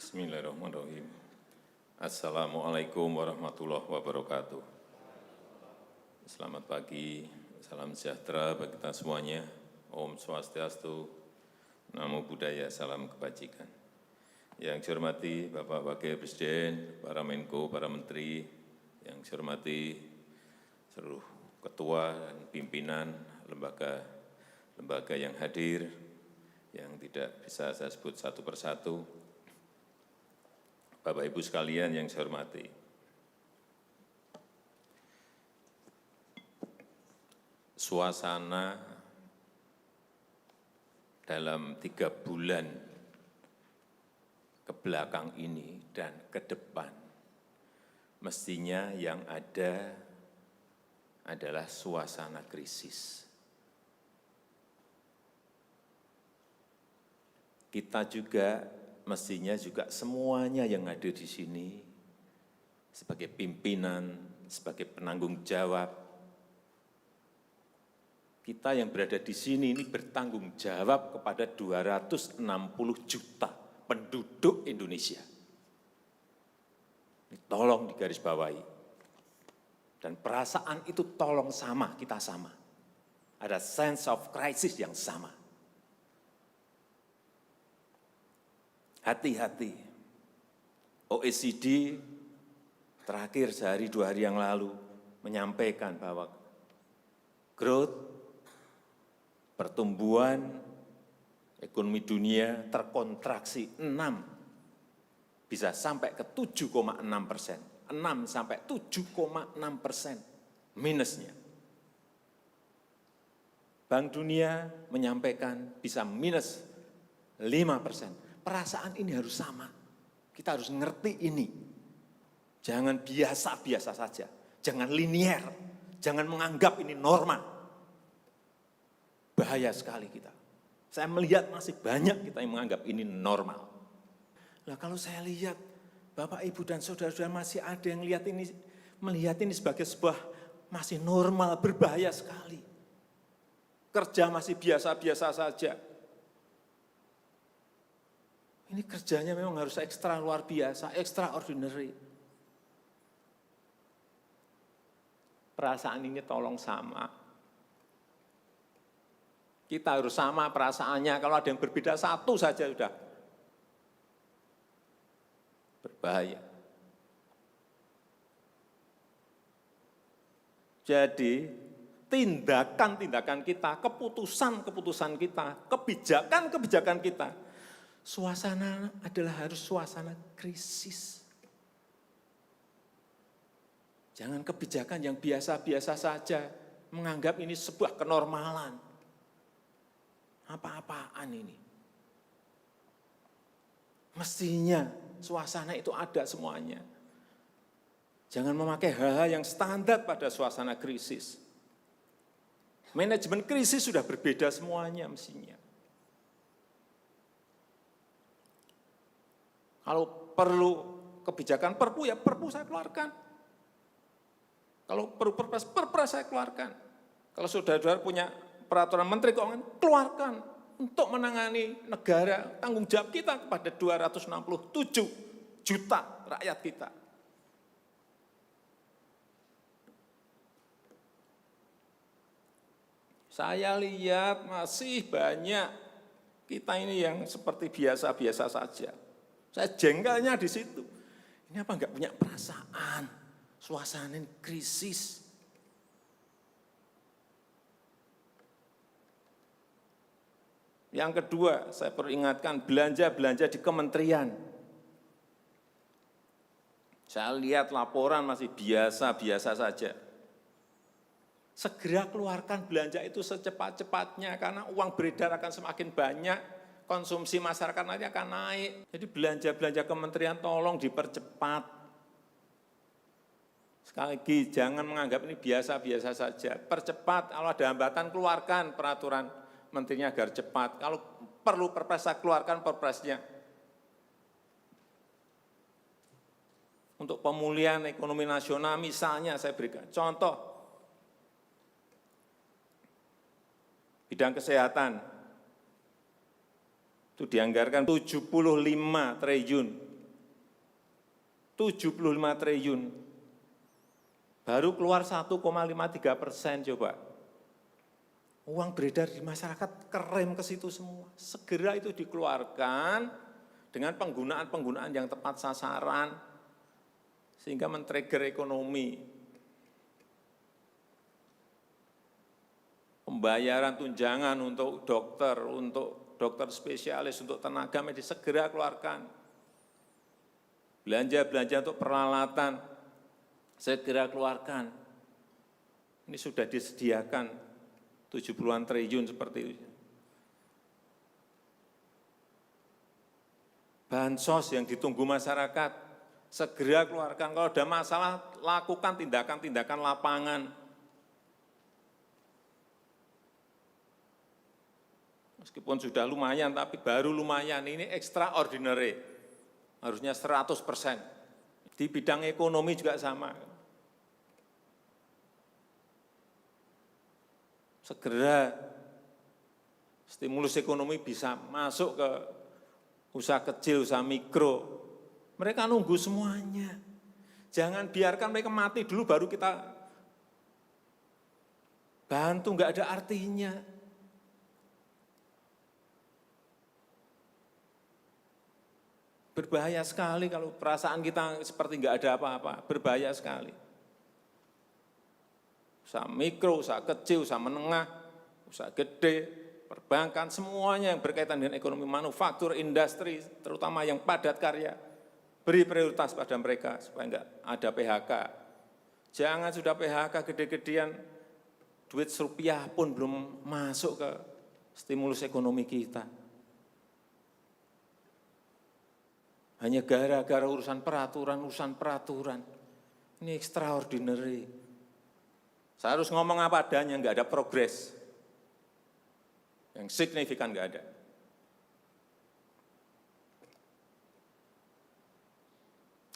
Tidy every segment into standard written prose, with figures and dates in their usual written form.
Bismillahirrahmanirrahim. Assalamualaikum warahmatullahi wabarakatuh. Selamat pagi, salam sejahtera bagi kita semuanya. Om Swastiastu, Namo Buddhaya, salam kebajikan. Yang saya hormati Bapak Wakil Presiden, para Menko, para Menteri, yang saya hormati seluruh ketua dan pimpinan lembaga yang hadir, yang tidak bisa saya sebut satu persatu. Bapak Ibu sekalian yang saya hormati, suasana dalam 3 bulan ke belakang ini dan ke depan, mestinya yang ada adalah suasana krisis. Kita juga mestinya juga semuanya yang hadir di sini sebagai pimpinan, sebagai penanggung jawab, kita yang berada di sini ini bertanggung jawab kepada 260 juta penduduk Indonesia. Ini tolong digarisbawahi. Dan perasaan itu tolong sama, kita sama. Ada sense of crisis yang sama. Hati-hati, OECD terakhir sehari 2 hari yang lalu menyampaikan bahwa growth, pertumbuhan ekonomi dunia terkontraksi 6, bisa sampai ke 7,6%, 6 sampai 7,6% minusnya. Bank Dunia menyampaikan bisa minus 5%. Perasaan ini harus sama, kita harus ngerti ini. Jangan biasa-biasa saja, jangan linier, jangan menganggap ini normal. Bahaya sekali kita. Saya melihat masih banyak kita yang menganggap ini normal. Nah, kalau saya lihat, Bapak, Ibu, dan saudara-saudara masih ada yang melihat ini sebagai sebuah masih normal, berbahaya sekali. Kerja masih biasa-biasa saja. Ini kerjanya memang harus ekstra luar biasa, extraordinary. Perasaan ini tolong sama. Kita harus sama perasaannya, kalau ada yang berbeda satu saja sudah berbahaya. Jadi tindakan-tindakan kita, keputusan-keputusan kita, kebijakan-kebijakan kita, suasana adalah harus suasana krisis. Jangan kebijakan yang biasa-biasa saja, menganggap ini sebuah kenormalan. Apa-apaan ini? Mestinya suasana itu ada semuanya. Jangan memakai hal-hal yang standar pada suasana krisis. Manajemen krisis sudah berbeda semuanya mestinya. Kalau perlu kebijakan perpu, ya perpu saya keluarkan. Kalau perlu perpres saya keluarkan. Kalau saudara-saudara punya peraturan menteri keuangan, keluarkan untuk menangani negara, tanggung jawab kita kepada 267 juta rakyat kita. Saya lihat masih banyak kita ini yang seperti biasa-biasa saja. Saya jengkelnya di situ. Ini apa enggak punya perasaan, suasana krisis. Yang kedua, saya peringatkan belanja-belanja di kementerian. Saya lihat laporan masih biasa-biasa saja. Segera keluarkan belanja itu secepat-cepatnya karena uang beredar akan semakin banyak. Konsumsi masyarakat nanti akan naik. Jadi belanja-belanja kementerian tolong dipercepat. Sekali lagi, jangan menganggap ini biasa-biasa saja. Percepat, kalau ada hambatan keluarkan peraturan menterinya agar cepat. Kalau perlu perpres, keluarkan perpresnya. Untuk pemulihan ekonomi nasional misalnya saya berikan contoh. Bidang kesehatan. Itu dianggarkan 75 triliun 75 triliun. Baru keluar 1,53% coba. Uang beredar di masyarakat kerem ke situ semua. Segera itu dikeluarkan dengan penggunaan yang tepat sasaran, sehingga men-trigger ekonomi. Pembayaran tunjangan untuk dokter spesialis, untuk tenaga medis segera keluarkan. Belanja-belanja untuk peralatan segera keluarkan. Ini sudah disediakan 70-an triliun seperti itu. Bansos yang ditunggu masyarakat, segera keluarkan. Kalau ada masalah, lakukan tindakan-tindakan lapangan. Meskipun sudah lumayan, tapi baru lumayan. Ini extraordinary. Harusnya 100%. Di bidang ekonomi juga sama. Segera stimulus ekonomi bisa masuk ke usaha kecil, usaha mikro. Mereka nunggu semuanya. Jangan biarkan mereka mati dulu baru kita bantu, nggak ada artinya. Berbahaya sekali kalau perasaan kita seperti nggak ada apa-apa, berbahaya sekali. Usaha mikro, usaha kecil, usaha menengah, usaha gede, perbankan, semuanya yang berkaitan dengan ekonomi manufaktur, industri, terutama yang padat karya, beri prioritas pada mereka supaya enggak ada PHK. Jangan sudah PHK gede-gedean, duit rupiah pun belum masuk ke stimulus ekonomi kita. Hanya gara-gara urusan peraturan. Ini extraordinary. Saya harus ngomong apa adanya, enggak ada progres. Yang signifikan enggak ada.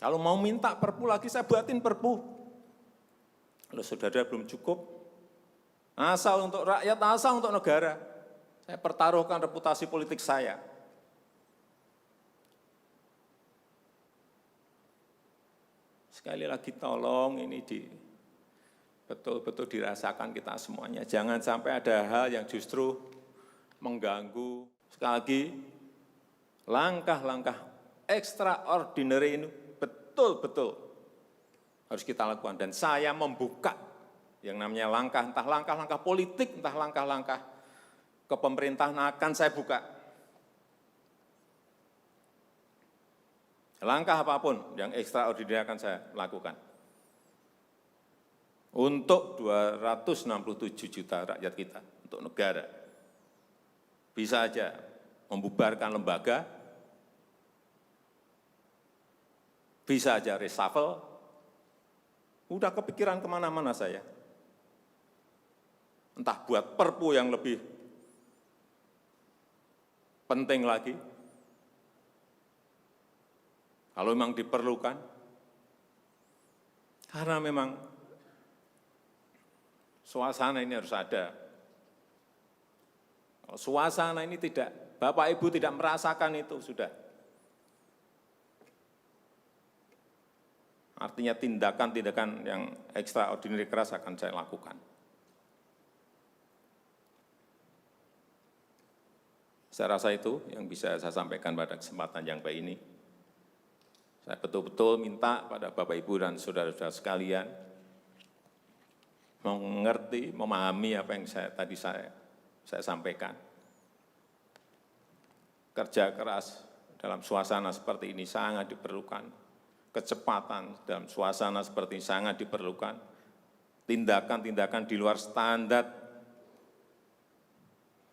Kalau mau minta perpu lagi, saya buatin perpu. Kalau saudara belum cukup, asal untuk rakyat, asal untuk negara. Saya pertaruhkan reputasi politik saya. Sekali lagi tolong ini betul-betul dirasakan kita semuanya. Jangan sampai ada hal yang justru mengganggu. Sekali lagi, langkah-langkah extraordinary ini betul-betul harus kita lakukan. Dan saya membuka yang namanya langkah, entah langkah-langkah politik, entah langkah-langkah kepemerintahan akan saya buka. Langkah apapun yang extraordinary akan saya lakukan. Untuk 267 juta rakyat kita, untuk negara. Bisa aja membubarkan lembaga, bisa aja reshuffle, udah kepikiran kemana-mana saya. Entah buat perpu yang lebih penting lagi, kalau memang diperlukan, karena memang suasana ini harus ada. Kalau suasana ini tidak, Bapak Ibu tidak merasakan itu, sudah. Artinya tindakan-tindakan yang extraordinary keras akan saya lakukan. Saya rasa itu yang bisa saya sampaikan pada kesempatan yang baik ini. Saya betul-betul minta pada Bapak Ibu dan saudara-saudara sekalian, mengerti, memahami apa yang tadi saya sampaikan. Kerja keras dalam suasana seperti ini sangat diperlukan. Kecepatan dalam suasana seperti ini sangat diperlukan. Tindakan-tindakan di luar standar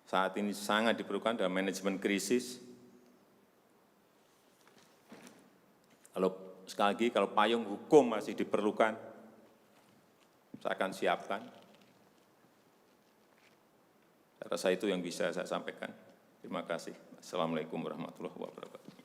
saat ini sangat diperlukan dalam manajemen krisis. Kalau sekali lagi, kalau payung hukum masih diperlukan, saya akan siapkan. Saya rasa itu yang bisa saya sampaikan. Terima kasih. Assalamualaikum warahmatullahi wabarakatuh.